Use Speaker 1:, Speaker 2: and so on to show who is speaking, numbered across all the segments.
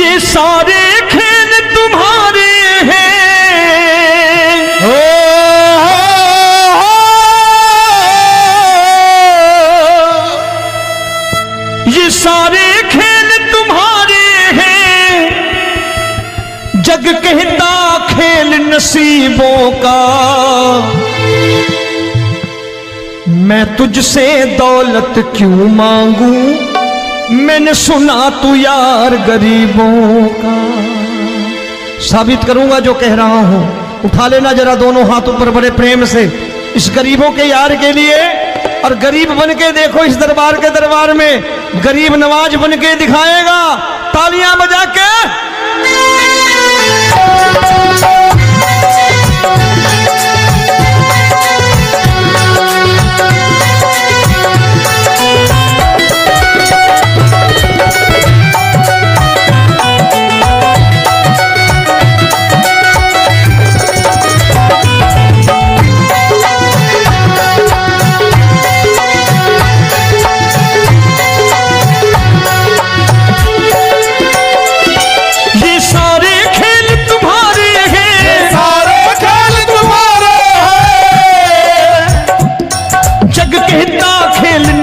Speaker 1: ये सारे खेल तुम्हारे हैं, ये सारे खेल तुम्हारे हैं, जग कहता खेल नसीबों का। मैं तुझसे दौलत क्यों मांगू, मैंने सुना तू यार गरीबों का। साबित करूंगा जो कह रहा हूं। उठा लेना जरा दोनों हाथों पर बड़े प्रेम से इस गरीबों के यार के लिए, और गरीब बन के देखो इस दरबार के दरबार में गरीब नवाज बन के दिखाएगा, तालियां बजा के।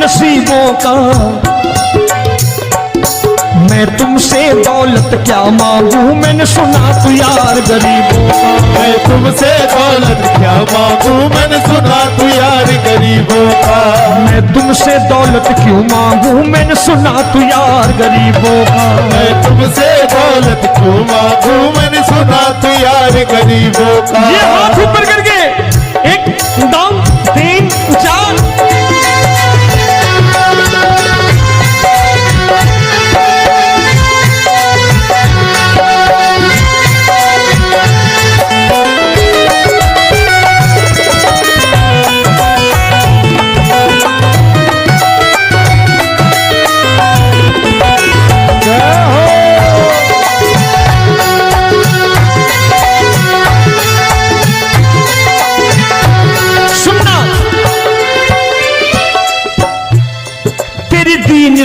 Speaker 1: नसीबों का मैं तुमसे दौलत क्या मांगू, मैंने सुना तू यार गरीबों का।
Speaker 2: मैं तुमसे दौलत क्या मांगू, मैंने सुना तू यार गरीबों का।
Speaker 1: मैं तुमसे दौलत क्यों मांगू, मैंने सुना तू यार गरीबों का।
Speaker 2: मैं तुमसे दौलत क्यों मांगू, मैंने सुना तू यार गरीबों का।
Speaker 1: ये हाथ ऊपर करके 1 2 3 4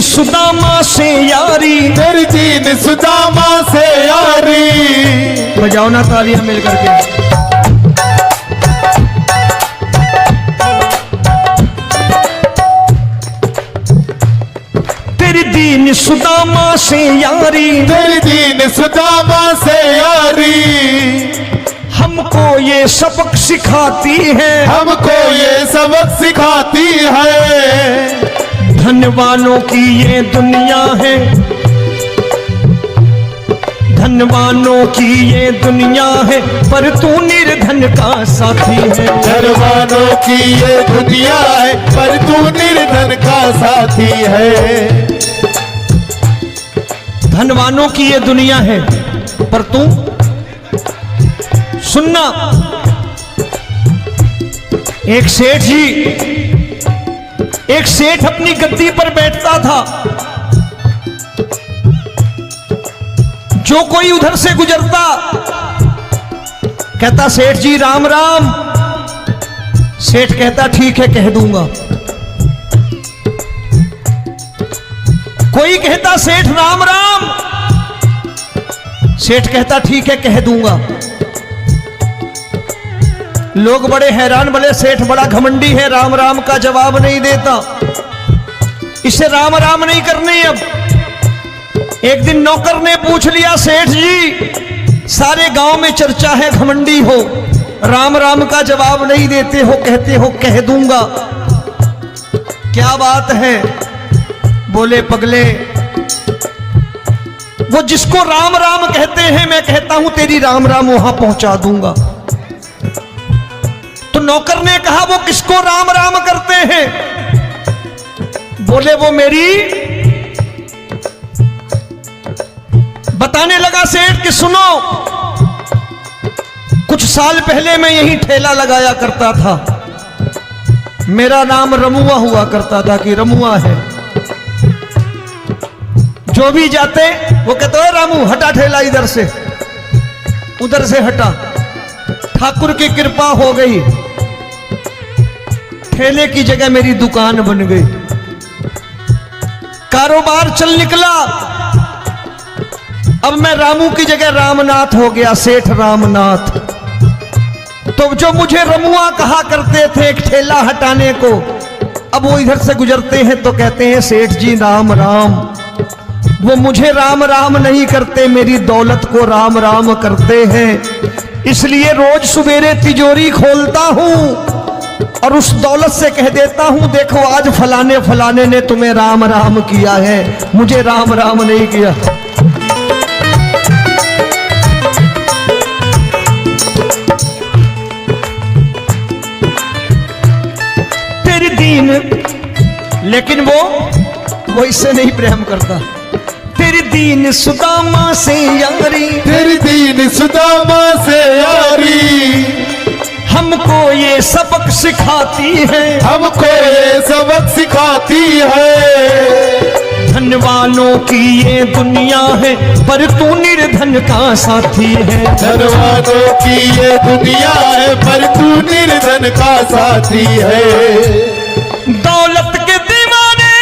Speaker 1: सुदामा से यारी,
Speaker 2: तेरी दीन सुदामा से यारी।
Speaker 1: बजाओ ना तालियां मिल करके। तेरी दीन सुदामा से यारी,
Speaker 2: तेरी दीन सुदामा से यारी।
Speaker 1: हमको ये सबक सिखाती है,
Speaker 2: हमको ये सबक सिखाती है।
Speaker 1: धनवानों की ये दुनिया है, धनवानों की ये दुनिया है, पर तू निर्धन का साथी है।
Speaker 2: धनवानों की ये दुनिया है, पर तू निर्धन का साथी है।
Speaker 1: धनवानों की ये दुनिया है, पर तू सुनना। एक सेठ जी, एक सेठ अपनी गद्दी पर बैठता था। जो कोई उधर से गुजरता कहता सेठ जी राम राम। सेठ कहता ठीक है कह दूंगा। कोई कहता सेठ राम राम। सेठ कहता ठीक है कह दूंगा। लोग बड़े हैरान, बोले सेठ बड़ा घमंडी है, राम राम का जवाब नहीं देता, इसे राम राम नहीं करनी। अब एक दिन नौकर ने पूछ लिया, सेठ जी सारे गांव में चर्चा है घमंडी हो, राम राम का जवाब नहीं देते हो, कहते हो कह दूंगा, क्या बात है? बोले पगले, वो जिसको राम राम कहते हैं मैं कहता हूं तेरी राम राम वहां पहुंचा दूंगा। तो नौकर ने कहा वो किसको राम राम करते हैं? बोले वो मेरी। बताने लगा सेठ कि सुनो, कुछ साल पहले मैं यही ठेला लगाया करता था, मेरा नाम रमुआ हुआ करता था कि रमुआ है। जो भी जाते वो कहते हो रामू हटा ठेला इधर से, उधर से हटा। ठाकुर की कृपा हो गई, ठेले की जगह मेरी दुकान बन गई, कारोबार चल निकला। अब मैं रामू की जगह रामनाथ हो गया, सेठ रामनाथ। तो जो मुझे रमुआ कहा करते थे एक ठेला हटाने को, अब वो इधर से गुजरते हैं तो कहते हैं सेठ जी राम राम। वो मुझे राम राम नहीं करते, मेरी दौलत को राम राम करते हैं। इसलिए रोज सवेरे तिजोरी खोलता हूं और उस दौलत से कह देता हूं, देखो आज फलाने फलाने ने तुम्हें राम राम किया है, मुझे राम राम नहीं किया। तेरी दीन, लेकिन वो इससे नहीं प्रेम करता। तेरी दीन सुदामा से यारी,
Speaker 2: तेरी दीन सुदामा से यारी,
Speaker 1: हमको ये सबक सिखाती है,
Speaker 2: हमको ये सबक सिखाती है।
Speaker 1: धन वालों की ये दुनिया है, पर तू निर्धन का साथी है।
Speaker 2: धन वालों की ये दुनिया है, पर तू निर्धन का साथी है।
Speaker 1: दौलत के दीवाने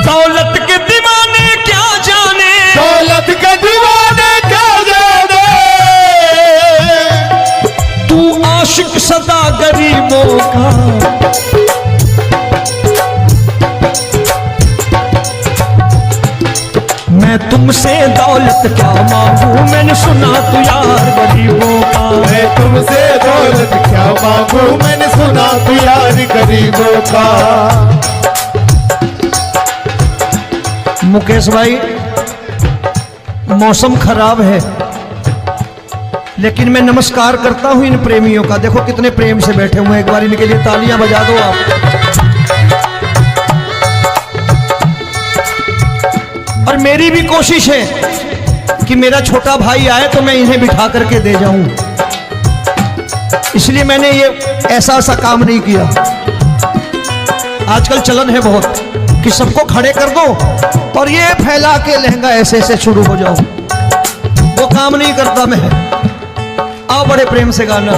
Speaker 1: दौलत के दीवाने क्या जाने,
Speaker 2: दौलत के दीवाने क्या जाने,
Speaker 1: तू आशिक सदा गरीबों का। मैं तुमसे दौलत क्या मांगू, मैंने सुना तू यार गरीबों का।
Speaker 2: मैं तुमसे दौलत क्या मांगू, मैंने सुना तू यार गरीबों का।
Speaker 1: मुकेश भाई, मौसम खराब है, लेकिन मैं नमस्कार करता हूं इन प्रेमियों का। देखो कितने प्रेम से बैठे हुए हैं, एक बार इनके लिए तालियां बजा दो आप। और मेरी भी कोशिश है कि मेरा छोटा भाई आए तो मैं इन्हें बिठा करके दे जाऊं, इसलिए मैंने ये ऐसा काम नहीं किया। आजकल चलन है बहुत कि सबको खड़े कर दो और ये फैला के लहंगा ऐसे ऐसे शुरू हो जाओ, वो काम नहीं करता मैं। आओ बड़े प्रेम से गाना।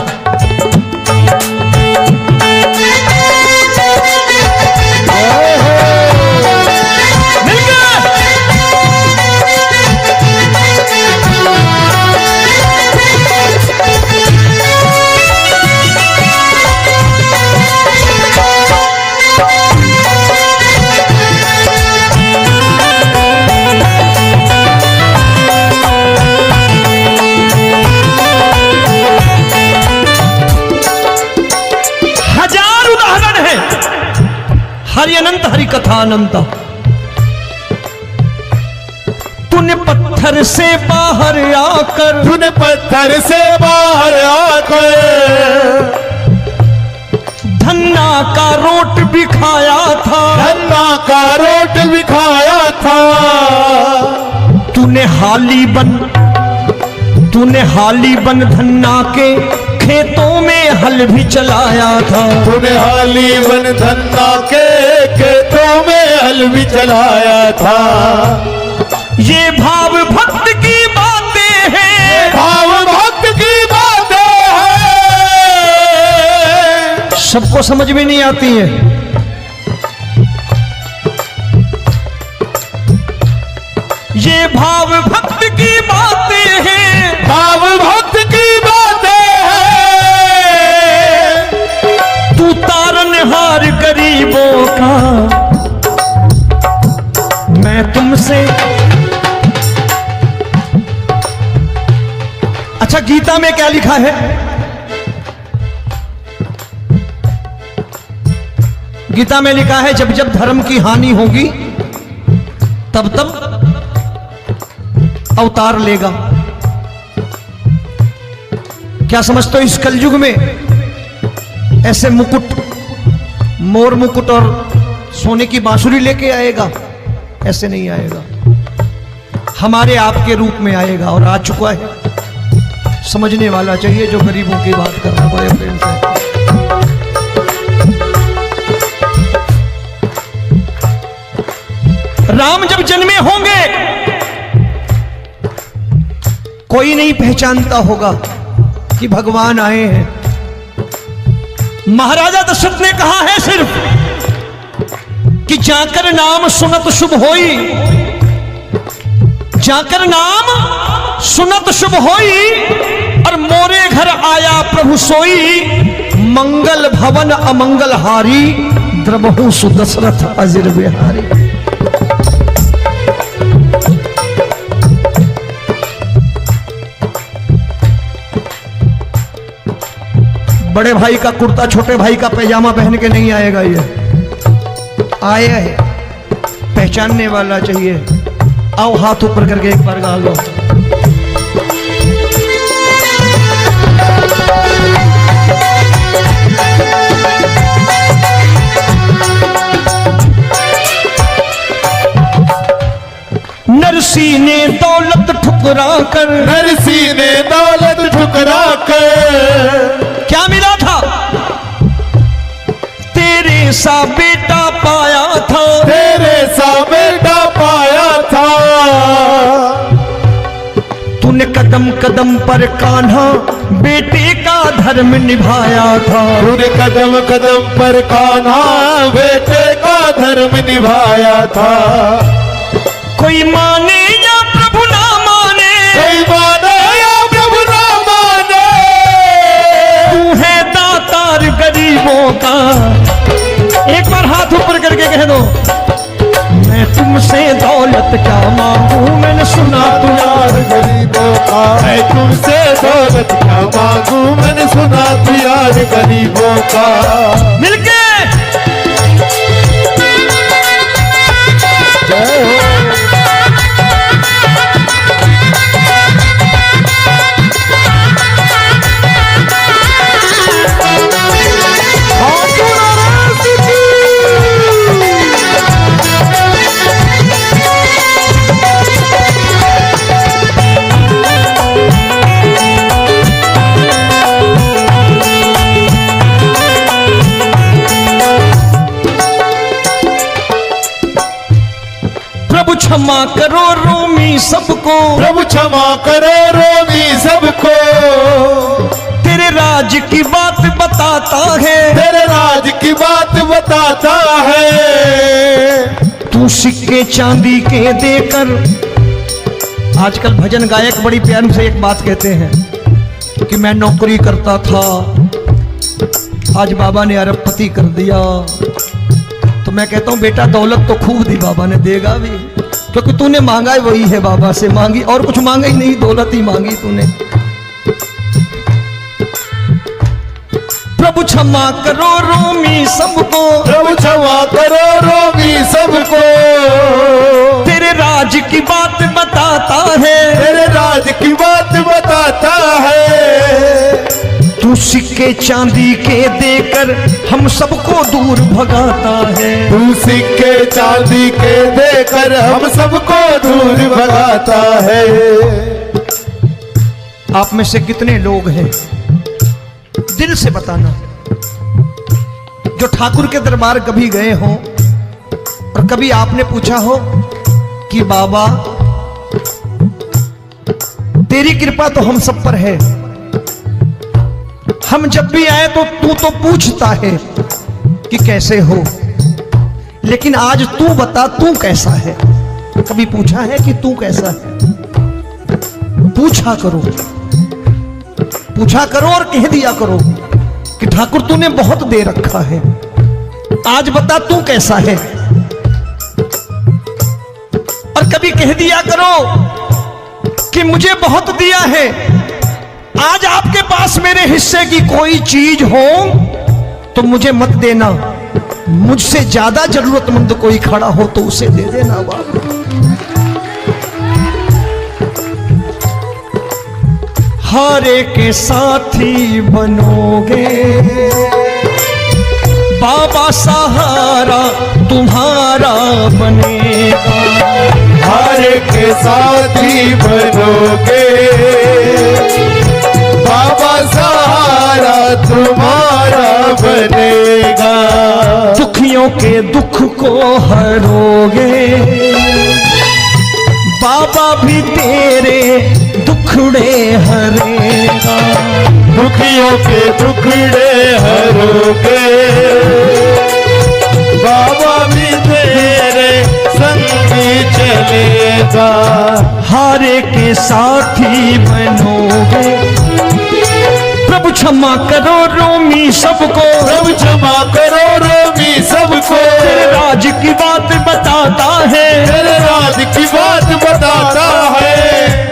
Speaker 1: हरि अनंत हरि कथा अनंत। तूने पत्थर से बाहर आकर,
Speaker 2: तूने पत्थर से बाहर आकर
Speaker 1: धन्ना का रोट भी खाया था,
Speaker 2: धन्ना का रोट भी खाया था।
Speaker 1: तूने हाली बन धन्ना के खेतों में हल भी चलाया था।
Speaker 2: तूने हाली बन धन्ना के खेतों में हल भी चलाया था।
Speaker 1: ये भाव भक्त की बातें हैं,
Speaker 2: भाव भक्त की बातें हैं,
Speaker 1: सबको समझ में नहीं आती है। ये भाव भक्त की बातें हैं,
Speaker 2: भाव भक्त की बातें हैं।
Speaker 1: तू तारनहार गरीबों का, मैं तुमसे। अच्छा, गीता में क्या लिखा है? गीता में लिखा है जब जब धर्म की हानि होगी तब तब अवतार लेगा। क्या समझते हो, इस कलयुग में ऐसे मुकुट, मोर मुकुट और सोने की बांसुरी लेके आएगा? ऐसे नहीं आएगा, हमारे आपके रूप में आएगा और आ चुका है। समझने वाला चाहिए जो गरीबों की बात करना बड़े प्रेम से। राम जब जन्मे होंगे कोई नहीं पहचानता होगा, कि भगवान आए हैं। महाराजा दशरथ ने कहा है सिर्फ कि जाकर नाम सुनत शुभ होई, जाकर नाम सुनत शुभ होई, और मोरे घर आया प्रभु सोई, मंगल भवन अमंगल हारी, द्रबहु सुदशरथ अजिर बिहारी। बड़े भाई का कुर्ता छोटे भाई का पैजामा पहन के नहीं आएगा, ये आया है पहचानने वाला चाहिए। आओ हाथ ऊपर करके एक बार गा लो। नरसी ने दौलत ठुकरा कर,
Speaker 2: नरसी ने दौलत ठुकरा कर,
Speaker 1: क्या मिला था? तेरे सा बेटा पाया था,
Speaker 2: तेरे सा बेटा पाया था।
Speaker 1: तूने कदम कदम पर कान्हा बेटे का धर्म निभाया था,
Speaker 2: तूने कदम कदम पर कान्हा बेटे का धर्म निभाया था।
Speaker 1: कोई माने या प्रभु ना माने,
Speaker 2: कोई माने या प्रभु ना माने,
Speaker 1: तू है दातार गरीबों का। एक बार हाथ ऊपर करके कह दो, मैं तुमसे दौलत क्या मांगू, मैंने सुना तू यार
Speaker 2: गरीबों का। मैं तुमसे दौलत क्या मांगू, मैंने सुना तू यार गरीबों का।
Speaker 1: मिलके
Speaker 2: जय हो।
Speaker 1: क्षमा करो रोमी सबको,
Speaker 2: प्रभु क्षमा करो रोमी सबको।
Speaker 1: तेरे राज की बात बताता है,
Speaker 2: तेरे राज की बात बताता है।
Speaker 1: तू सिक्के चांदी के देकर, आजकल भजन गायक बड़ी प्यार से एक बात कहते हैं कि मैं नौकरी करता था, आज बाबा ने अरबपति कर दिया। तो मैं कहता हूं बेटा दौलत तो खूब दी बाबा ने, देगा भी, क्योंकि तूने मांगा वही है बाबा से मांगी, और कुछ मांगा ही नहीं, दौलत ही मांगी तूने। प्रभु क्षमा करो रोमी सबको,
Speaker 2: प्रभु क्षमा करो रोमी सबको।
Speaker 1: तेरे राज की बात बताता है,
Speaker 2: तेरे राज की बात बताता है।
Speaker 1: तू सिक्के चांदी के देकर हम सबको दूर भगाता है,
Speaker 2: तू सिक्के चांदी के देकर हम सबको दूर भगाता है।
Speaker 1: आप में से कितने लोग हैं, दिल से बताना, जो ठाकुर के दरबार कभी गए हो और कभी आपने पूछा हो कि बाबा तेरी कृपा तो हम सब पर है, हम जब भी आए तो तू तो पूछता है कि कैसे हो, लेकिन आज तू बता तू कैसा है। कभी पूछा है कि तू कैसा है? पूछा करो, पूछा करो और कह दिया करो कि ठाकुर तूने बहुत दे रखा है, आज बता तू कैसा है। और कभी कह दिया करो कि मुझे बहुत दिया है, आज आपके पास मेरे हिस्से की कोई चीज हो तो मुझे मत देना, मुझसे ज्यादा जरूरतमंद कोई खड़ा हो तो उसे दे देना बाबा। हारे के साथी बनोगे बाबा, सहारा तुम्हारा बनेगा।
Speaker 2: हारे के साथी बनोगे बाबा, सहारा तुम्हारा बनेगा।
Speaker 1: दुखियों के दुख को हरोगे बाबा, भी तेरे दुखड़े हरेगा।
Speaker 2: दुखियों के टुकड़े हरोगे, बाबा भी तेरे संगी चलेगा।
Speaker 1: हारे के साथी बनोगे, प्रभु क्षमा करो रोमी सबको,
Speaker 2: प्रभु क्षमा करो रोमी सबको।
Speaker 1: तेरे राज की बात बताता है,
Speaker 2: तेरे राज की बात बताता है।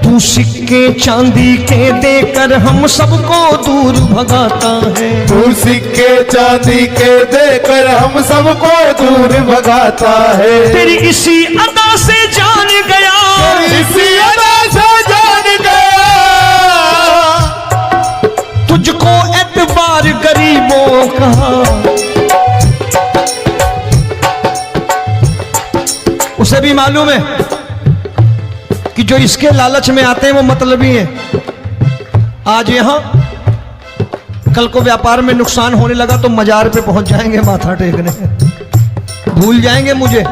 Speaker 1: तू सिक्के चांदी के देकर हम सबको दूर भगाता है।
Speaker 2: तू सिक्के चांदी के देकर हम सबको दूर भगाता है।
Speaker 1: तेरी इसी अदा से जान गया,
Speaker 2: इसी अदा से जान गया,
Speaker 1: तुझको एतबार गरीबों का। उसे भी मालूम है कि जो इसके लालच में आते हैं वो मतलबी हैं। आज यहां कल को व्यापार में नुकसान होने लगा तो मजार पे पहुंच जाएंगे माथा टेकने, भूल जाएंगे मुझे,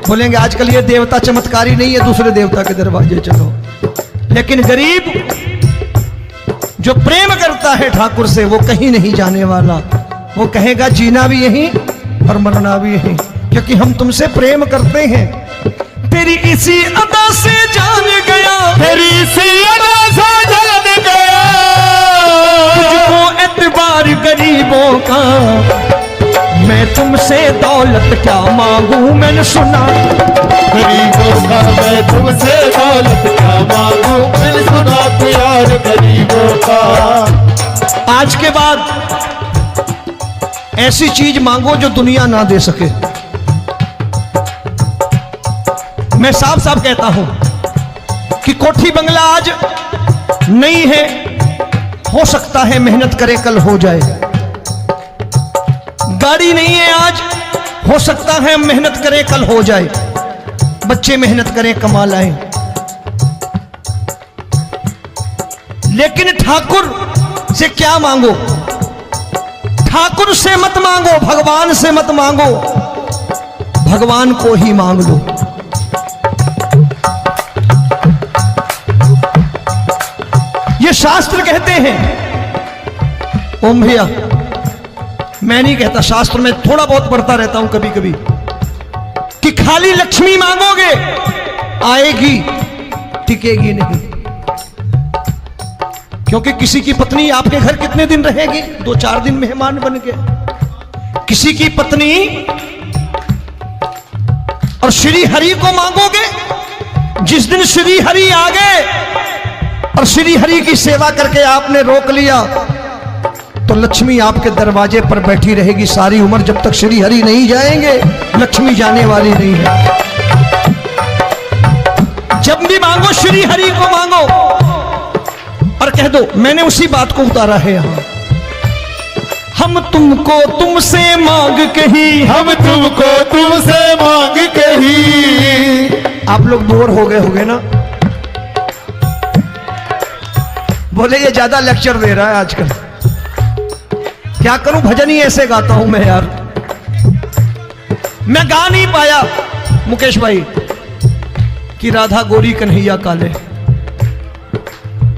Speaker 1: बोलेंगे आजकल ये देवता चमत्कारी नहीं है, दूसरे देवता के दरवाजे चलो। लेकिन गरीब जो प्रेम करता है ठाकुर से वो कहीं नहीं जाने वाला, वो कहेगा जीना भी यहीं और मरना भी यहीं, क्योंकि हम तुमसे प्रेम करते हैं। तेरी इसी अदा से जान गया,
Speaker 2: तेरी इसी अदा से जान गया,
Speaker 1: तुझको एतबार गरीबों का। मैं तुमसे दौलत क्या मांगू, मैंने सुना
Speaker 2: गरीबों का। मैं तुमसे दौलत क्या मांगू, मैंने सुना प्यार गरीबों का।
Speaker 1: आज के बाद ऐसी चीज मांगो जो दुनिया ना दे सके। मैं साफ साफ कहता हूं कि कोठी बंगला आज नहीं है, हो सकता है मेहनत करे कल हो जाए। गाड़ी नहीं है आज, हो सकता है मेहनत करें कल हो जाए। बच्चे मेहनत करें कमा लाएं, लेकिन ठाकुर से क्या मांगो? ठाकुर से मत मांगो, भगवान से मत मांगो, भगवान को ही मांग लो। ये शास्त्र कहते हैं, ओम भैया मैं नहीं कहता, शास्त्र में थोड़ा बहुत पढ़ता रहता हूं कभी कभी, कि खाली लक्ष्मी मांगोगे आएगी, टिकेगी नहीं। क्योंकि किसी की पत्नी आपके घर कितने दिन रहेगी? 2-4 दिन मेहमान बन के। किसी की पत्नी और श्री हरि को मांगोगे, जिस दिन श्री हरि आ गए और श्री हरि की सेवा करके आपने रोक लिया तो लक्ष्मी आपके दरवाजे पर बैठी रहेगी सारी उम्र। जब तक श्री हरि नहीं जाएंगे लक्ष्मी जाने वाली नहीं है। जब भी मांगो श्री हरि को मांगो और कह दो मैंने उसी बात को उतारा है यहां, हम तुमको तुमसे मांग कही,
Speaker 2: हम तुमको तुमसे मांग कही।
Speaker 1: आप लोग बोर हो गए होंगे ना, बोले ये ज्यादा लेक्चर दे रहा है आजकल। क्या करूं, भजन ही ऐसे गाता हूं मैं यार। मैं गा नहीं पाया मुकेश भाई कि राधा गोरी कन्हैया काले।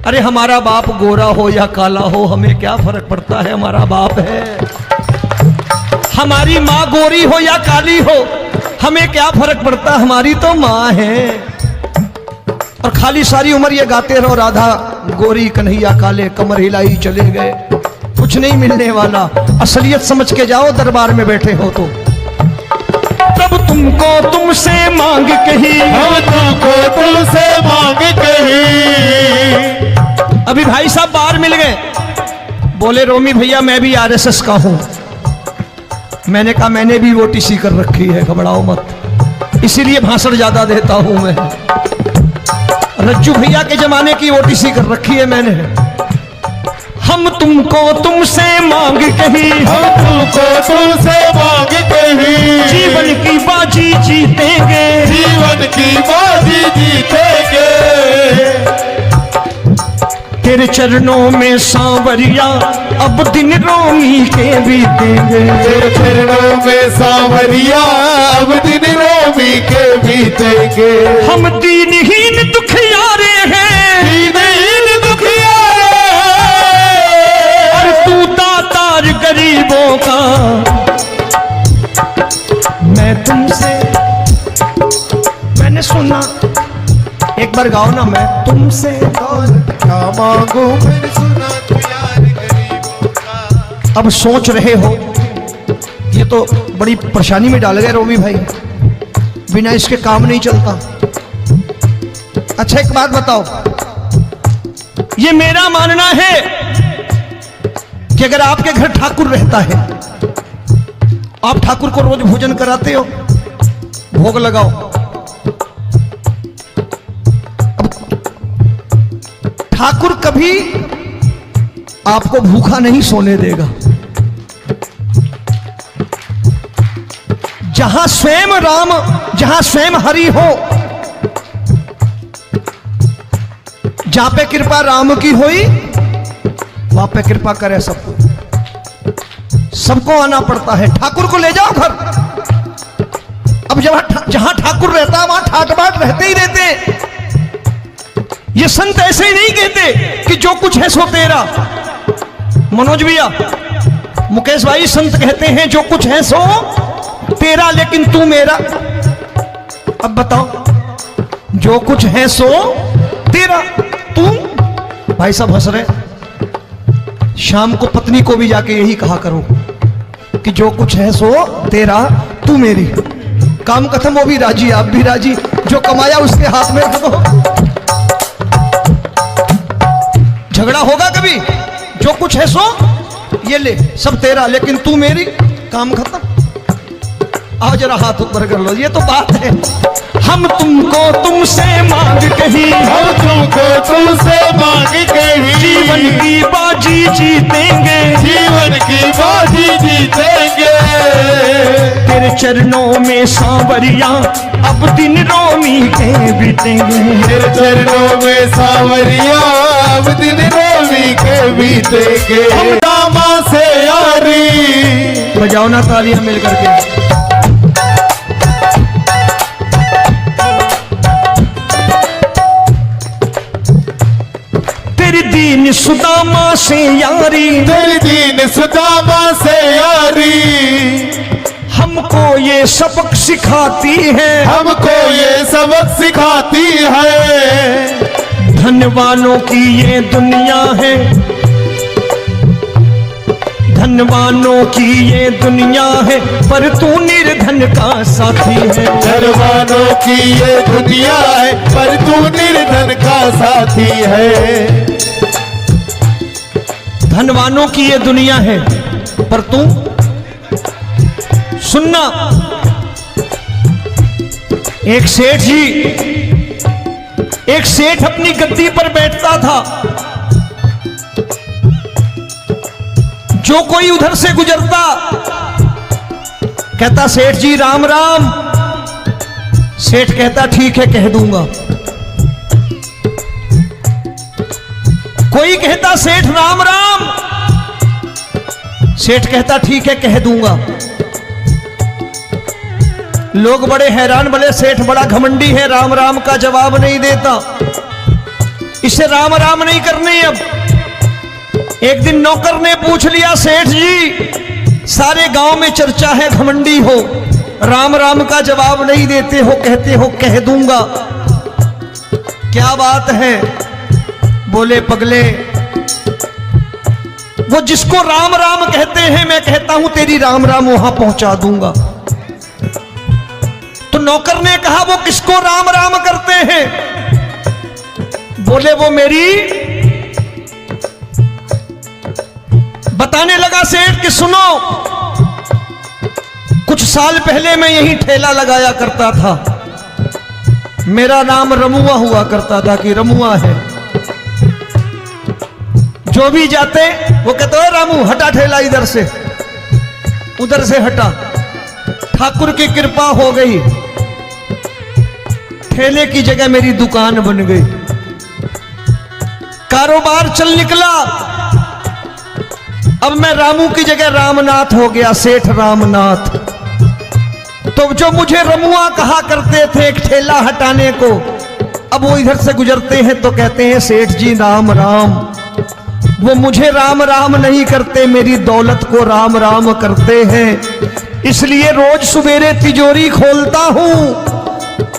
Speaker 1: अरे हमारा बाप गोरा हो या काला हो हमें क्या फर्क पड़ता है, हमारा बाप है। हमारी माँ गोरी हो या काली हो हमें क्या फर्क पड़ता, हमारी तो माँ है। और खाली सारी उम्र ये गाते रहो राधा गोरी कन्हैया काले, कमर हिलाई चले गए, कुछ नहीं मिलने वाला। असलियत समझ के जाओ दरबार में बैठे हो तो। तब तुमको तुमसे मांग कही,
Speaker 2: हम तुमको तुमसे मांग कही।
Speaker 1: अभी भाई साहब बाहर मिल गए, बोले रोमी भैया मैं भी आरएसएस का हूं। मैंने कहा मैंने भी ओटीसी कर रखी है, घबराओ मत, इसीलिए भाषण ज्यादा देता हूं मैं। रज्जू भैया के जमाने की ओटीसी कर रखी है मैंने। हम तुमको तुमसे मांग कही,
Speaker 2: हम तुमको तुमसे मांग कही।
Speaker 1: जीवन की बाजी जीतेंगे,
Speaker 2: जीवन की बाजी जीतेंगे।
Speaker 1: तेरे चरणों में सांवरिया अब दिन रोमी के बीतेंगे।
Speaker 2: तेरे चरणों में सांवरिया अब दिन रोमी के बीतेंगे।
Speaker 1: हम दीनहीन दुखियारे हैं,
Speaker 2: दीनहीन दुखियारे हैं।
Speaker 1: एक बार गाओ ना, मैं तुमसे
Speaker 2: दौलत क्या मांगू, मैंने सुना तू यार गरीबों का।
Speaker 1: अब सोच रहे हो ये तो बड़ी परेशानी में डाल गए रोमी भाई, बिना इसके काम नहीं चलता। अच्छा एक बात बताओ, ये मेरा मानना है कि अगर आपके घर ठाकुर रहता है, आप ठाकुर को रोज भोजन कराते हो, भोग लगाओ, अब ठाकुर कभी आपको भूखा नहीं सोने देगा। जहां स्वयं राम, जहां स्वयं हरि हो, जहां पे कृपा राम की हुई वहां पे कृपा करे सबको, सबको आना पड़ता है। ठाकुर को ले जाओ घर। अब जहां ठाकुर रहता है वहां ठाट बाट रहते ही रहते। ये संत ऐसे ही नहीं कहते कि जो कुछ है सो तेरा। मनोज भैया, मुकेश भाई, संत कहते हैं जो कुछ है सो तेरा लेकिन तू मेरा। अब बताओ, जो कुछ है सो तेरा, तू। भाई साहब हंस रहे। शाम को पत्नी को भी जाके यही कहा करो कि जो कुछ है सो तेरा, तू मेरी। काम खत्म, वो भी राजी, आप भी राजी, जो कमाया उसके हाथ में रख दो। झगड़ा होगा कभी? जो कुछ है सो ये ले, सब तेरा लेकिन तू मेरी, काम खत्म। आओ जरा हाथ ऊपर कर लो, ये तो बात है। हम तुमको तुमसे मांग कहीं,
Speaker 2: हम तुमको तुमसे मांग कहीं,
Speaker 1: जीवन की बाजी जीतेंगे,
Speaker 2: जीवन की बाजी जीतेंगे।
Speaker 1: तेरे चरणों में सांवरिया अब दिन रोमी के बीतेंगे।
Speaker 2: तेरे चरणों में सांवरिया अब दिन रोमी के बीतेंगे। हम दामा से यारी।
Speaker 1: बजाओ ना तालियां मिल करके। तेरी दीन सुदामा से यारी,
Speaker 2: तेरी दीन सुदामा से यारी,
Speaker 1: हमको ये सबक सिखाती है,
Speaker 2: हमको ये सबक सिखाती है।
Speaker 1: धनवानों की ये दुनिया है, धनवानों की ये दुनिया है, पर तू निर्धन का साथी है।
Speaker 2: धनवानों की ये दुनिया है, पर तू निर्धन का साथी है।
Speaker 1: धनवानों की ये दुनिया है, पर तू सुनना। एक सेठ जी, एक सेठ अपनी गद्दी पर बैठता था। जो कोई उधर से गुजरता कहता सेठ जी राम राम। सेठ कहता ठीक है कह दूंगा। कोई कहता सेठ राम राम, सेठ कहता ठीक है कह दूंगा। लोग बड़े हैरान, बोले सेठ बड़ा घमंडी है, राम राम का जवाब नहीं देता, इसे राम राम नहीं करने। अब एक दिन नौकर ने पूछ लिया, सेठ जी सारे गांव में चर्चा है घमंडी हो, राम राम का जवाब नहीं देते हो, कहते हो कह दूंगा, क्या बात है? बोले पगले, वो जिसको राम राम कहते हैं मैं कहता हूं तेरी राम राम वहां पहुंचा दूंगा। तो नौकर ने कहा वो किसको राम राम करते हैं? बोले वो मेरी। बताने लगा सेठ कि सुनो, कुछ साल पहले मैं यही ठेला लगाया करता था, मेरा नाम रमुआ हुआ करता था कि रमुआ है। जो भी जाते वो कहते हो रामू हटा ठेला इधर से, उधर से हटा। ठाकुर की कृपा हो गई, ठेले की जगह मेरी दुकान बन गई, कारोबार चल निकला। अब मैं रामू की जगह रामनाथ हो गया, सेठ रामनाथ। तो जो मुझे रमुआ कहा करते थे एक ठेला हटाने को, अब वो इधर से गुजरते हैं तो कहते हैं सेठ जी राम राम। वो मुझे राम राम नहीं करते, मेरी दौलत को राम राम करते हैं। इसलिए रोज सवेरे तिजोरी खोलता हूं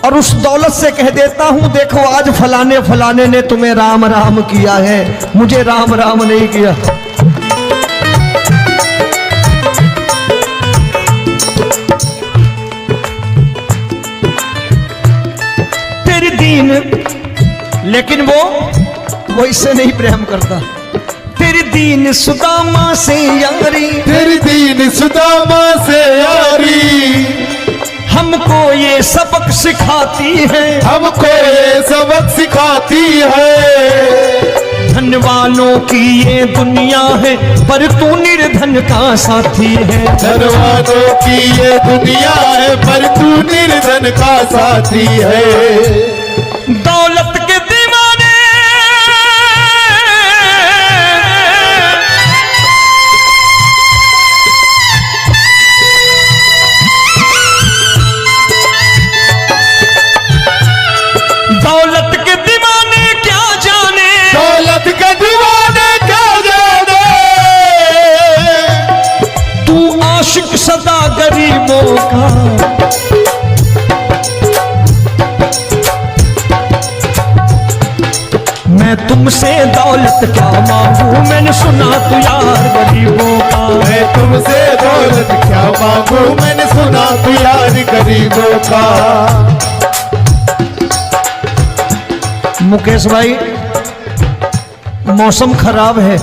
Speaker 1: और उस दौलत से कह देता हूं देखो आज फलाने फलाने ने तुम्हें राम राम किया है, मुझे राम राम नहीं किया। तेरी दीन, लेकिन वो इससे नहीं प्रेम करता। तेरी दीन सुदामा से यारी,
Speaker 2: तेरी दीन सुदामा से यारी,
Speaker 1: हमको ये सबक सिखाती है,
Speaker 2: हमको ये सबक सिखाती है।
Speaker 1: धन वालों की ये दुनिया है पर तू निर्धन का साथी है।
Speaker 2: धन वालों की ये दुनिया है पर तू निर्धन का साथी है।
Speaker 1: दौलत के दीवाने दौलत के दीवाने क्या जाने,
Speaker 2: दौलत के दीवाने क्या जाने,
Speaker 1: तू आशिक सदा गरीबों का। मैं तुमसे दौलत क्या मांगू, मैंने सुना तू यार गरीबों का।
Speaker 2: मैं तुमसे दौलत क्या मांगू, मैंने सुना तू यार गरीबों का।
Speaker 1: मुकेश भाई मौसम खराब है,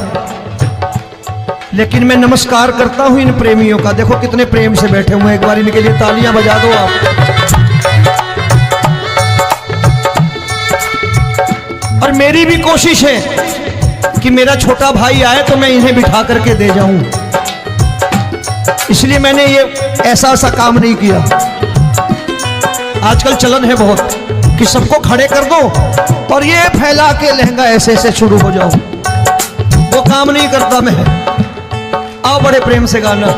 Speaker 1: लेकिन मैं नमस्कार करता हूं इन प्रेमियों का। देखो कितने प्रेम से बैठे हुए हैं, एक बार इनके लिए तालियां बजा दो आप। और मेरी भी कोशिश है कि मेरा छोटा भाई आए तो मैं इन्हें बिठा करके दे जाऊं, इसलिए मैंने ये ऐसा काम नहीं किया। आजकल चलन है बहुत कि सबको खड़े कर दो और ये फैला के लहंगा ऐसे ऐसे शुरू हो जाओ, वो काम नहीं करता मैं। आओ बड़े प्रेम से गाना।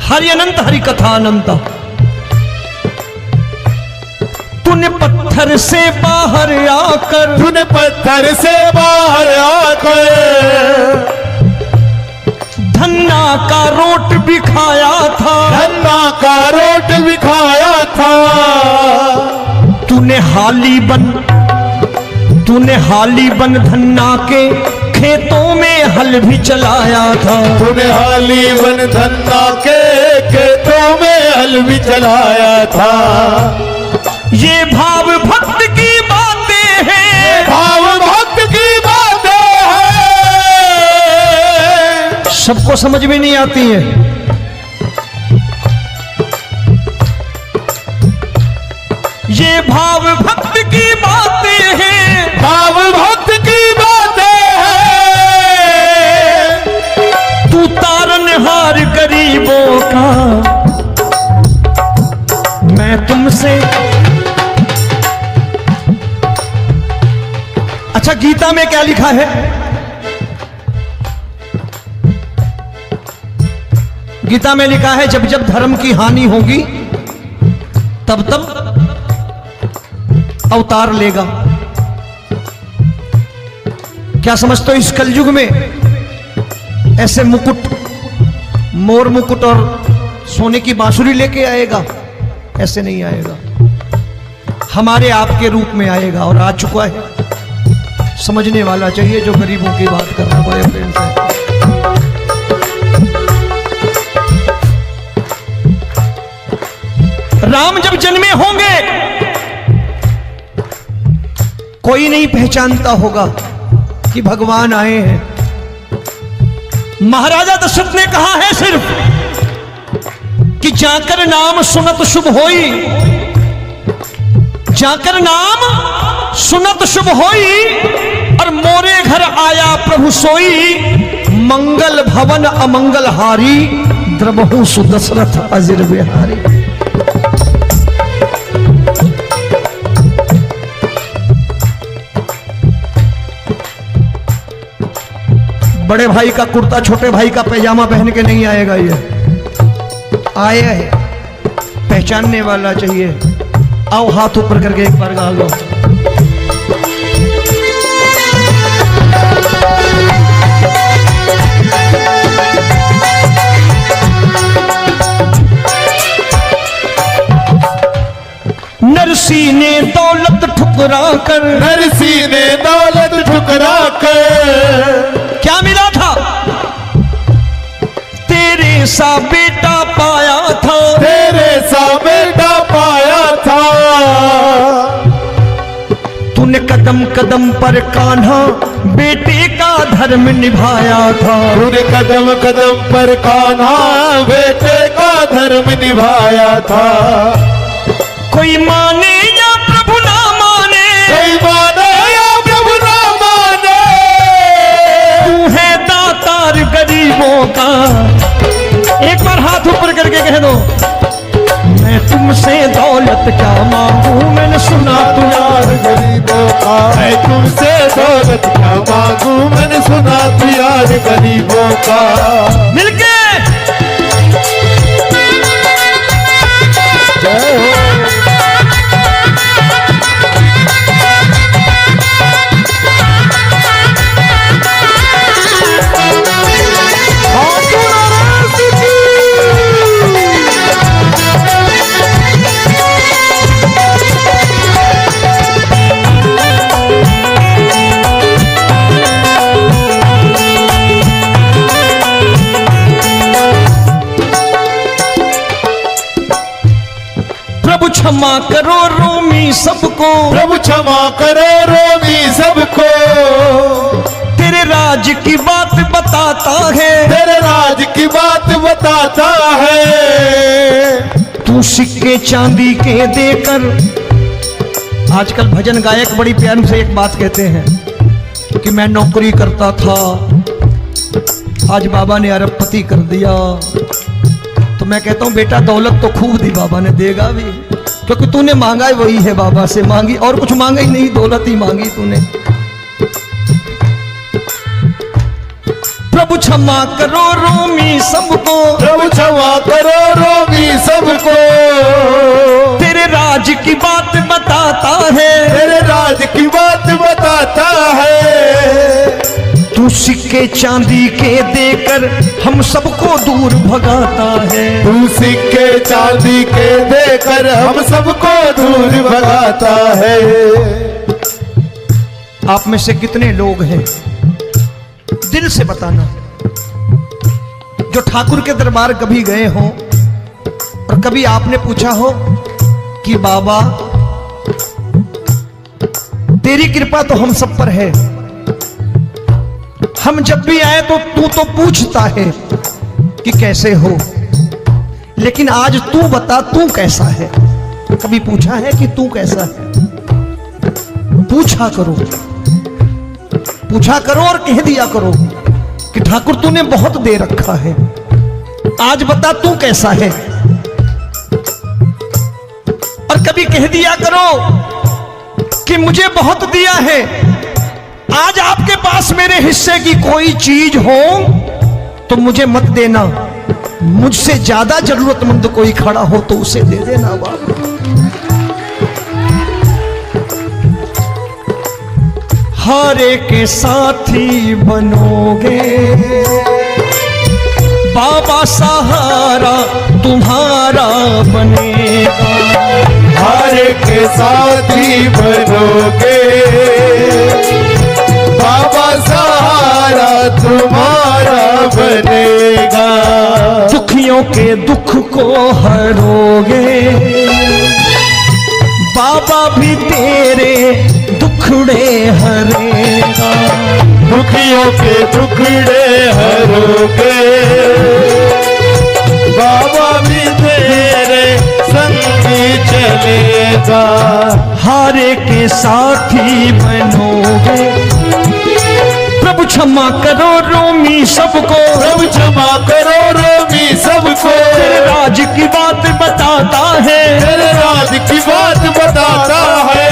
Speaker 1: हरि अनंत हरि कथा अनंत। तूने पत्थर से बाहर आकर,
Speaker 2: तूने पत्थर से बाहर आकर
Speaker 1: धन्ना का रोट भी खाया था,
Speaker 2: धन्ना का रोट भी खाया था।
Speaker 1: तूने हाली बन धन्ना के खेतों में हल भी चलाया था।
Speaker 2: तूने हाली बन धन्ना के खेतों में हल भी चलाया था।
Speaker 1: ये भाव भक्त की बातें हैं,
Speaker 2: भाव भक्त की बातें हैं,
Speaker 1: सबको समझ में नहीं आती है। ये भाव भक्त की बातें हैं,
Speaker 2: भाव भक्त की बातें हैं।
Speaker 1: तू तारनहार गरीबों का, मैं तुमसे। अच्छा गीता में क्या लिखा है? गीता में लिखा है जब जब धर्म की हानि होगी तब तब अवतार लेगा। क्या समझते हो इस कलयुग में ऐसे मुकुट, मोर मुकुट और सोने की बांसुरी लेके आएगा? ऐसे नहीं आएगा, हमारे आपके रूप में आएगा और आ चुका है। समझने वाला चाहिए जो गरीबों की बात कर रहा है बड़े प्रेम से। राम जब जन्मे होंगे कोई नहीं पहचानता होगा कि भगवान आए हैं। महाराजा दशरथ ने कहा है सिर्फ कि जाकर नाम सुनत शुभ होई, जाकर नाम सुनत शुभ होई, और मोरे घर आया प्रभु सोई, मंगल भवन अमंगल हारी द्रवहु सुदशरथ अजिर बिहारी। बड़े भाई का कुर्ता छोटे भाई का पैजामा पहन के नहीं आएगा, ये आया है पहचानने वाला चाहिए। आओ हाथ ऊपर करके एक बार गा लो। नरसी ने दौलत ठुकरा कर,
Speaker 2: नरसी ने दौलत ठुकरा कर
Speaker 1: क्या मिला था? तेरे सा बेटा पाया था,
Speaker 2: तेरे सा बेटा पाया था।
Speaker 1: तूने कदम कदम पर कान्हा बेटे का धर्म निभाया था।
Speaker 2: तूने कदम कदम पर कान्हा बेटे का धर्म निभाया था।
Speaker 1: कोई माने या प्रभु ना माने,
Speaker 2: कोई माने या प्रभु ना माने,
Speaker 1: तू है दातार गरीबों का। एक बार हाथ ऊपर करके कह दो, मैं तुमसे दौलत क्या मांगू, मैंने सुना तू यार
Speaker 2: गरीबों का। मैं तुमसे दौलत क्या मांगू, मैंने सुना तू यार गरीबों का।
Speaker 1: मिलके
Speaker 2: जय हो।
Speaker 1: प्रभु क्षमा करो रोमी सबको,
Speaker 2: प्रभु क्षमा करो रोमी सबको।
Speaker 1: तेरे राज की बात बताता है,
Speaker 2: तेरे राज की बात बताता है।
Speaker 1: तू सिक्के चांदी के देकर। आजकल भजन गायक बड़ी प्यार से एक बात कहते हैं कि मैं नौकरी करता था, आज बाबा ने अरबपति कर दिया। तो मैं कहता हूं बेटा दौलत तो खूब दी बाबा ने, देगा भी, क्योंकि तूने मांगा ही वही है बाबा से, मांगी और कुछ मांगा ही नहीं, दौलत ही मांगी तूने। प्रभु क्षमा करो रोमी सबको,
Speaker 2: प्रभु क्षमा करो रोमी सबको।
Speaker 1: तेरे राज की बात बताता है,
Speaker 2: तेरे राज की बात बताता है।
Speaker 1: तू सिक्के चांदी के देकर हम सबको दूर भगाता है।
Speaker 2: तू सिक्के चांदी के देकर हम सबको दूर भगाता है।
Speaker 1: आप में से कितने लोग हैं, दिल से बताना, जो ठाकुर के दरबार कभी गए हो और कभी आपने पूछा हो कि बाबा तेरी कृपा तो हम सब पर है, हम जब भी आए तो तू तो पूछता है कि कैसे हो, लेकिन आज तू बता तू कैसा है। कभी पूछा है कि तू कैसा है? पूछा करो, पूछा करो और कह दिया करो कि ठाकुर तूने बहुत दे रखा है, आज बता तू कैसा है। और कभी कह दिया करो कि मुझे बहुत दिया है, आज आपके पास मेरे हिस्से की कोई चीज हो तो मुझे मत देना, मुझसे ज्यादा जरूरतमंद कोई खड़ा हो तो उसे दे देना बाबा। हारे के साथी बनोगे बाबा, सहारा तुम्हारा बनेगा।
Speaker 2: हारे के साथी बनोगे बाबा, सहारा तुम्हारा बनेगा।
Speaker 1: दुखियों के दुख को हरोगे बाबा, भी तेरे दुखड़े हरेगा।
Speaker 2: दुखियों के दुखड़े हरोगे बाबा, भी तेरे संगी चलेगा।
Speaker 1: हारे के साथी बनोगे प्रभु, प्रभु क्षमा करो रोमी सबको,
Speaker 2: प्रभु क्षमा करो रोमी सबको।
Speaker 1: तेरे राज की बात बताता है,
Speaker 2: तेरे राज की बात बताता है।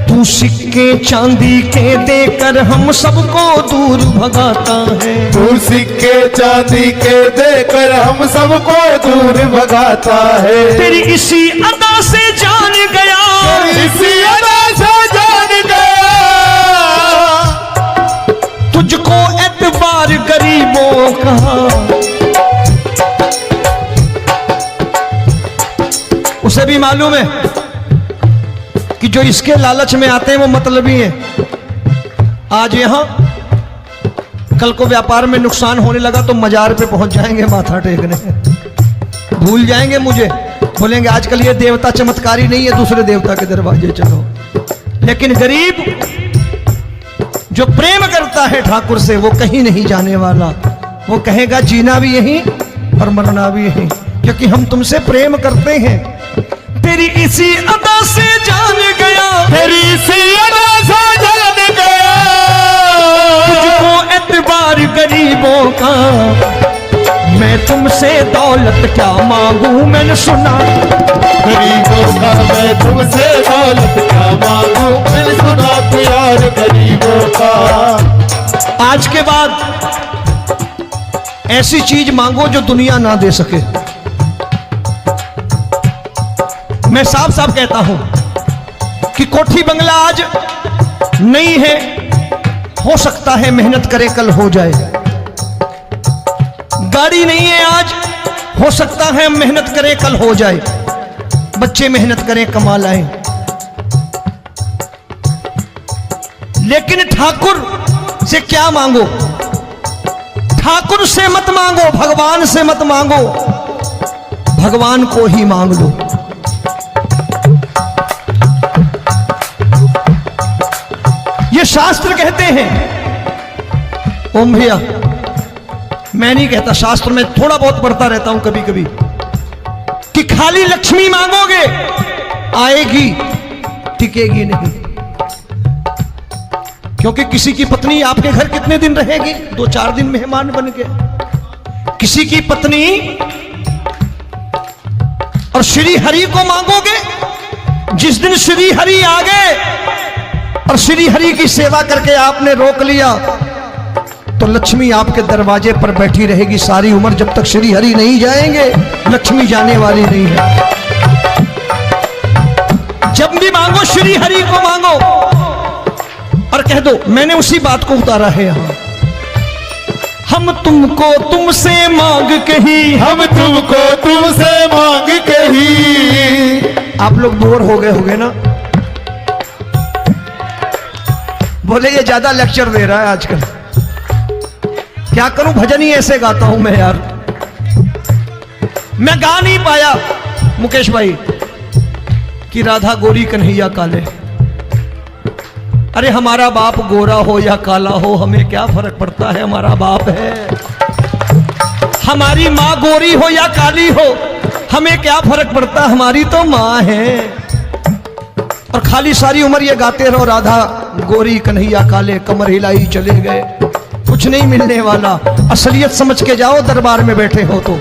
Speaker 1: तू सिक्के चांदी के देकर हम सबको दूर भगाता है।
Speaker 2: तू सिक्के चांदी के देकर हम सबको दूर भगाता है।
Speaker 1: तेरी इसी अदा से जान गया,
Speaker 2: इसी अदा से जान गया,
Speaker 1: तुझको एतबार गरीबों का। उसे भी मालूम है कि जो इसके लालच में आते हैं वो मतलबी हैं। आज यहां कल को व्यापार में नुकसान होने लगा तो मजार पे पहुंच जाएंगे माथा टेकने, भूल जाएंगे मुझे, बोलेंगे आजकल ये देवता चमत्कारी नहीं है, दूसरे देवता के दरवाजे चलो। लेकिन गरीब जो प्रेम करता है ठाकुर से वो कहीं नहीं जाने वाला, वो कहेगा जीना भी यहीं और मरना भी यहीं, क्योंकि हम तुमसे प्रेम करते हैं। तेरी इसी अदा से जान गया,
Speaker 2: तेरी इसी अदा से जान गया,
Speaker 1: तुझको एतबार गरीबों का। मैं तुमसे दौलत क्या मांगू, मैंने सुना
Speaker 2: गरीबों का। मैं तुमसे दौलत क्या मांगू, मैंने सुना प्यार गरीबों का।
Speaker 1: आज के बाद ऐसी चीज मांगो जो दुनिया ना दे सके। मैं साफ साफ कहता हूं कि कोठी बंगला आज नहीं है, हो सकता है मेहनत करे कल हो जाए। गाड़ी नहीं है आज, हो सकता है मेहनत करें कल हो जाए। बच्चे मेहनत करें कमा लाएं, लेकिन ठाकुर से क्या मांगो? ठाकुर से मत मांगो, भगवान से मत मांगो, भगवान को ही मांग लो। ये शास्त्र कहते हैं, ओम भैया मैं नहीं कहता, शास्त्र में थोड़ा बहुत पढ़ता रहता हूं कभी कभी, कि खाली लक्ष्मी मांगोगे आएगी, टिकेगी नहीं। क्योंकि किसी की पत्नी आपके घर कितने दिन रहेगी? 2-4 दिन मेहमान बन के। किसी की पत्नी और श्री हरि को मांगोगे, जिस दिन श्री हरि आ गए और श्री हरि की सेवा करके आपने रोक लिया तो लक्ष्मी आपके दरवाजे पर बैठी रहेगी सारी उम्र। जब तक श्री हरि नहीं जाएंगे लक्ष्मी जाने वाली नहीं है। जब भी मांगो श्री हरि को मांगो और कह दो मैंने उसी बात को उतारा है यहां। हम तुमको तुमसे मांग कही,
Speaker 2: हम तुमको तुमसे मांग कही।
Speaker 1: आप लोग बोर हो गए होंगे ना, बोले ये ज्यादा लेक्चर दे रहा है आजकल। क्या करूं, भजन ही ऐसे गाता हूं मैं यार। मैं गा नहीं पाया मुकेश भाई कि राधा गोरी कन्हैया काले। अरे हमारा बाप गोरा हो या काला हो हमें क्या फर्क पड़ता है, हमारा बाप है। हमारी माँ गोरी हो या काली हो हमें क्या फर्क पड़ता, हमारी तो माँ है। और खाली सारी उम्र ये गाते रहो राधा गोरी कन्हैया काले, कमर हिलाई चले गए, कुछ नहीं मिलने वाला। असलियत समझ के जाओ दरबार में बैठे हो तो।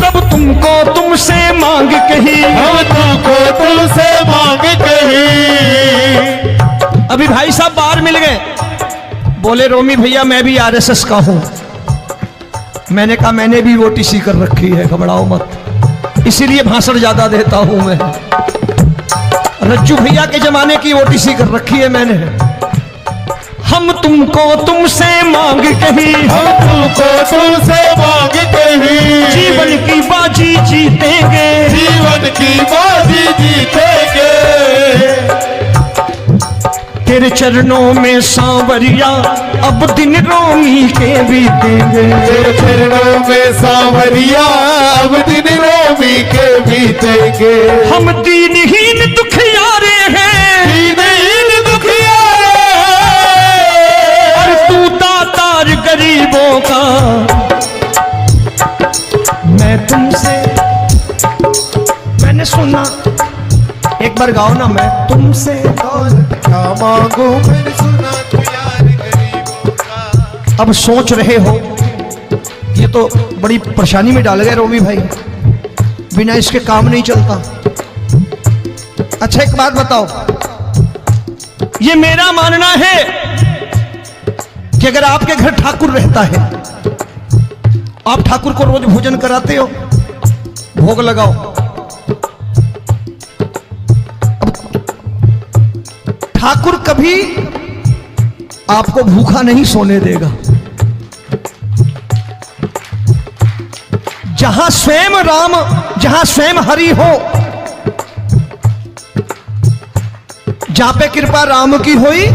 Speaker 1: तब तुमको तुमसे मांग कही,
Speaker 2: हम तुमको तुमसे मांग कही।
Speaker 1: अभी भाई साहब बाहर मिल गए, बोले रोमी भैया मैं भी आरएसएस का हूं। मैंने कहा मैंने भी ओटीसी कर रखी है, घबराओ मत, इसीलिए भाषण ज्यादा देता हूं मैं। रज्जू भैया के जमाने की ओटीसी कर रखी है मैंने। हम तुमको तुमसे मांग कही,
Speaker 2: हम तुमको तुमसे मांग कही।
Speaker 1: जीवन की बाजी जीतेंगे,
Speaker 2: जीवन की बाजी जीतेंगे।
Speaker 1: तेरे चरणों में सांवरिया अब दिन रोमी के बीतेंगे।
Speaker 2: तेरे चरणों में सांवरिया अब दिन रोमी के बीतेंगे।
Speaker 1: हम दीनहीन दुखियारे हैं,
Speaker 2: दीनहीन दुखियारे,
Speaker 1: और तू दातार गरीबों का। मैं तुमसे मैंने सुना, एक बार गाओ ना, मैं तुमसे
Speaker 2: क्या मांगू मैंने सुना प्यार
Speaker 1: अब सोच रहे हो ये तो बड़ी परेशानी में डाल गए रोमी भाई, बिना इसके काम नहीं चलता। अच्छा एक बात बताओ, ये मेरा मानना है कि अगर आपके घर ठाकुर रहता है, आप ठाकुर को रोज भोजन कराते हो, भोग लगाओ, अब ठाकुर कभी आपको भूखा नहीं सोने देगा। जहां स्वयं राम, जहां स्वयं हरि हो, जहां पे कृपा राम की हुई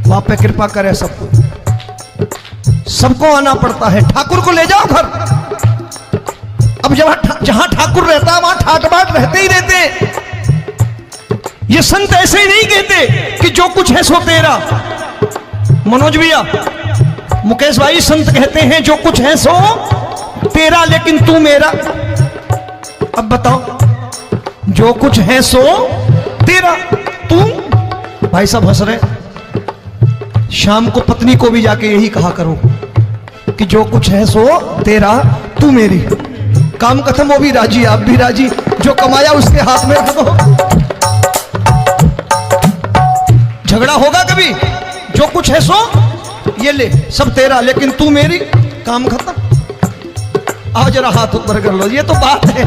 Speaker 1: वहां पे कृपा करे सबको, सबको आना पड़ता है। ठाकुर को ले जाओ घर। अब जहां ठाकुर रहता है वहां ठाट बाट रहते ही रहते। ये संत ऐसे ही नहीं कहते कि जो कुछ है सो तेरा। मनोज भैया, मुकेश भाई, संत कहते हैं जो कुछ है सो तेरा लेकिन तू मेरा। अब बताओ, जो कुछ है सो तेरा, तू। भाई साहब हंस रहे। शाम को पत्नी को भी जाके यही कहा करो कि जो कुछ है सो तेरा, तू मेरी। काम खत्म, वो भी राजी, आप भी राजी। जो कमाया उसके हाथ में रख दो। झगड़ा होगा कभी? जो कुछ है सो ये ले, सब तेरा लेकिन तू मेरी। काम खत्म। आओ जरा हाथ ऊपर कर लो। ये तो बात है।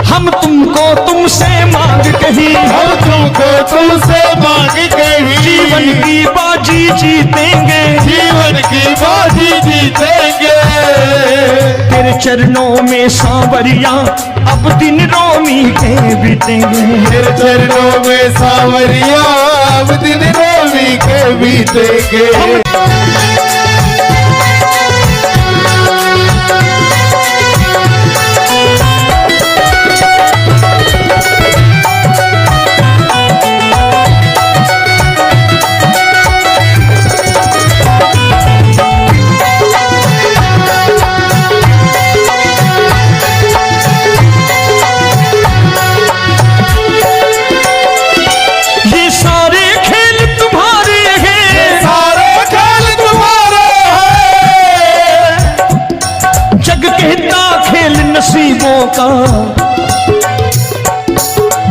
Speaker 1: हम तुमको तुमसे मांग कहीं,
Speaker 2: हम तुमको तुमसे मांग कहीं,
Speaker 1: जीवन की बाजी जीतेंगे,
Speaker 2: जीवन की बाजी जीतेंगे।
Speaker 1: तेरे चरणों में सांवरिया अब दिन रोमी के बीतेंगे।
Speaker 2: तेरे चरणों में सांवरिया अब दिन रोमी के बीतेंगे।
Speaker 1: का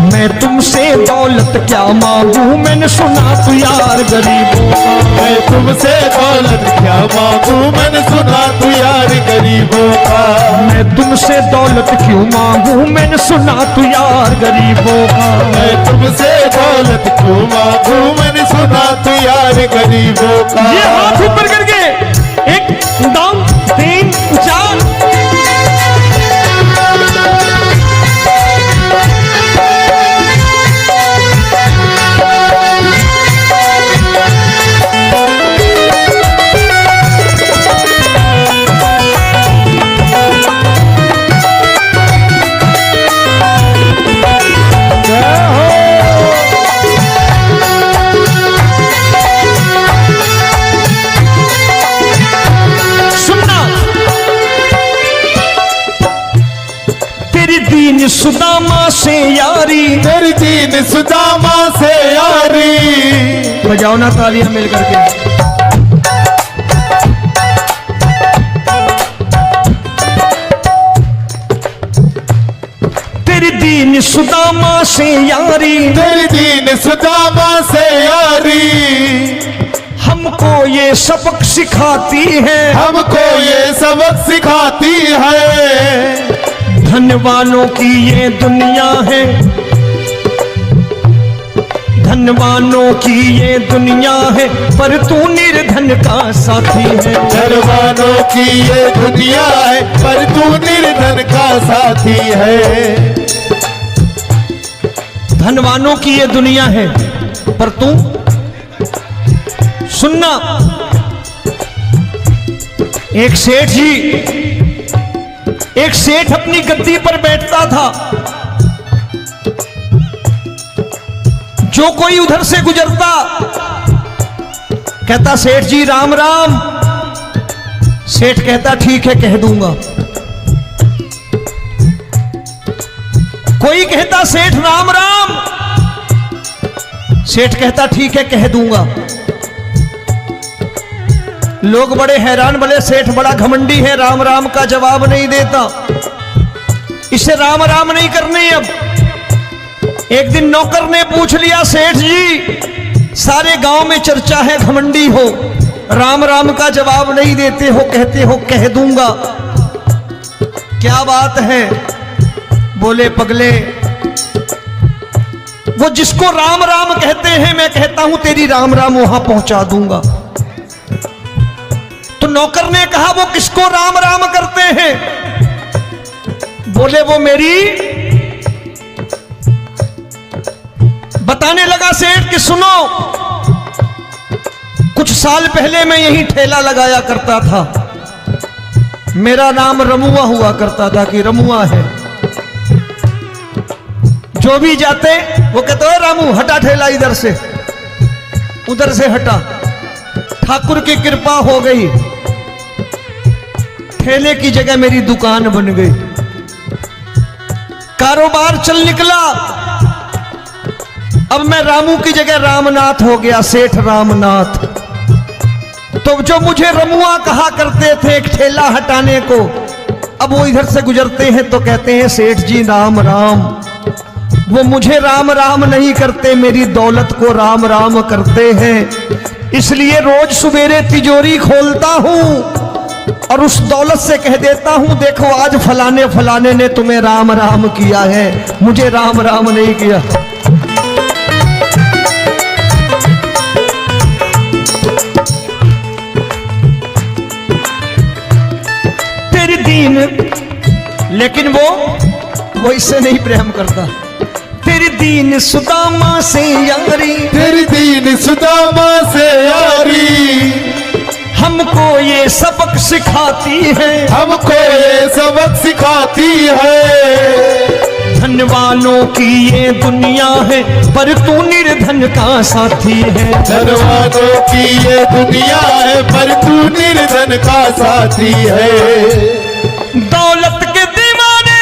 Speaker 1: मैं तुमसे दौलत क्या मांगू, मैंने सुना तू यार गरीबों का।
Speaker 2: मैं तुमसे दौलत क्या मांगू, मैंने सुना तू यार गरीबों का।
Speaker 1: मैं तुमसे दौलत क्यों मांगू, मैंने सुना तू यार गरीबों का।
Speaker 2: मैं तुमसे दौलत क्यों मांगू, मैंने सुना तू यार गरीबों का।
Speaker 1: ये हाथ ऊपर करके 1 2 3 4। सुदामा से यारी,
Speaker 2: तेरी दीन सुदामा से यारी।
Speaker 1: बजाओ ना तालियां मिल करके। तेरी दीन सुदामा से यारी,
Speaker 2: तेरी दीन सुदामा से यारी।
Speaker 1: हमको ये सबक सिखाती है,
Speaker 2: हमको ये सबक सिखाती है।
Speaker 1: धनवानों की ये दुनिया है, धनवानों की ये दुनिया है, पर तू निर्धन का साथी है।
Speaker 2: धनवानों की ये दुनिया है, पर तू निर्धन का साथी है।
Speaker 1: धनवानों की ये दुनिया है, पर तू सुनना। एक सेठ अपनी गद्दी पर बैठता था। जो कोई उधर से गुजरता कहता सेठ जी राम राम। सेठ कहता ठीक है कह दूंगा। कोई कहता सेठ राम राम। सेठ कहता ठीक है कह दूंगा। लोग बड़े हैरान, बोले सेठ बड़ा घमंडी है, राम राम का जवाब नहीं देता, इसे राम राम नहीं करनी। अब एक दिन नौकर ने पूछ लिया, सेठ जी सारे गांव में चर्चा है घमंडी हो, राम राम का जवाब नहीं देते हो, कहते हो कह दूंगा, क्या बात है? बोले पगले, वो जिसको राम राम कहते हैं मैं कहता हूं तेरी राम राम वहां पहुंचा दूंगा। तो नौकर ने कहा वो किसको राम राम करते हैं? बोले वो मेरी, बताने लगा सेठ कि सुनो, कुछ साल पहले मैं यही ठेला लगाया करता था, मेरा नाम रमुआ हुआ करता था कि रमुआ है। जो भी जाते वो कहते हो रामू हटा ठेला इधर से, उधर से हटा। ठाकुर की कृपा हो गई, ठेले की जगह मेरी दुकान बन गई, कारोबार चल निकला। अब मैं रामू की जगह रामनाथ हो गया, सेठ रामनाथ। तो जो मुझे रमुआ कहा करते थे एक ठेला हटाने को, अब वो इधर से गुजरते हैं तो कहते हैं सेठ जी राम राम। वो मुझे राम राम नहीं करते, मेरी दौलत को राम राम करते हैं। इसलिए रोज सवेरे तिजोरी खोलता हूं और उस दौलत से कह देता हूं देखो आज फलाने फलाने ने तुम्हें राम राम किया है, मुझे राम राम नहीं किया। तेरी दीन, लेकिन वो इससे नहीं प्रेम करता। तेरी दीन सुदामा से यारी,
Speaker 2: तेरी दीन सुदामा से यारी,
Speaker 1: हमको ये सबक सिखाती है,
Speaker 2: हमको ये सबक सिखाती है।
Speaker 1: धन वालों की ये दुनिया है पर तू निर्धन का साथी है।
Speaker 2: धन वालों की ये दुनिया है पर तू निर्धन का साथी है।
Speaker 1: दौलत के दीवाने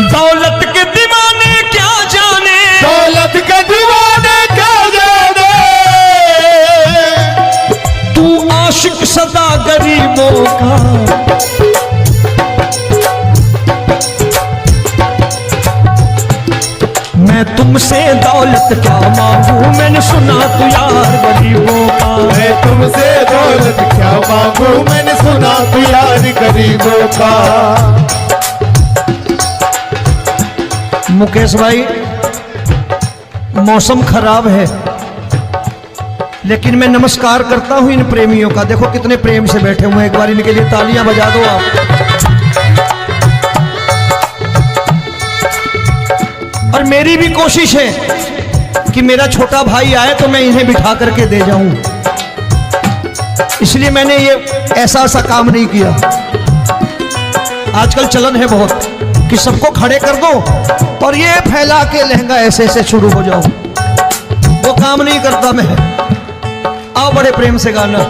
Speaker 1: दौलत के दीवाने क्या जाने,
Speaker 2: दौलत के दीवाने क्या जाने,
Speaker 1: तू आशिक सदा गरीबों का। मैं तुमसे दौलत क्या मांगू, मैंने सुना तू यार गरीबों का।
Speaker 2: मैं तुमसे दौलत क्या मांगू, मैंने सुना तू यार गरीबों का।
Speaker 1: मुकेश भाई मौसम खराब है, लेकिन मैं नमस्कार करता हूं इन प्रेमियों का। देखो कितने प्रेम से बैठे हुए हैं, एक बार इनके लिए तालियां बजा दो आप। और मेरी भी कोशिश है कि मेरा छोटा भाई आए तो मैं इन्हें बिठा करके दे जाऊं, इसलिए मैंने ये ऐसा काम नहीं किया। आजकल चलन है बहुत कि सबको खड़े कर दो और ये फैला के लहंगा ऐसे ऐसे शुरू हो जाओ, वो काम नहीं करता मैं। आओ बड़े प्रेम से गाना।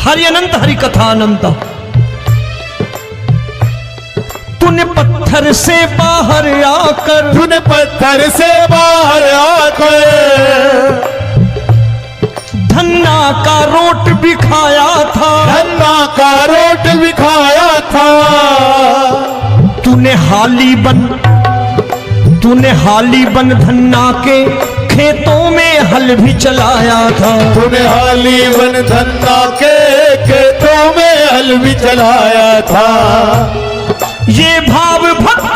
Speaker 1: हरि अनंत हरि कथा अनंत। तूने पत्थर से बाहर आकर,
Speaker 2: तूने पत्थर से बाहर आकर
Speaker 1: धन्ना का रोट भी खाया था,
Speaker 2: धन्ना का रोट भी खाया था।
Speaker 1: तूने हाली बन धन्ना के खेतों में हल भी चलाया था।
Speaker 2: तूने हाली बन धन्ना के खेतों में हल भी चलाया था।
Speaker 1: ये भाव भक्ति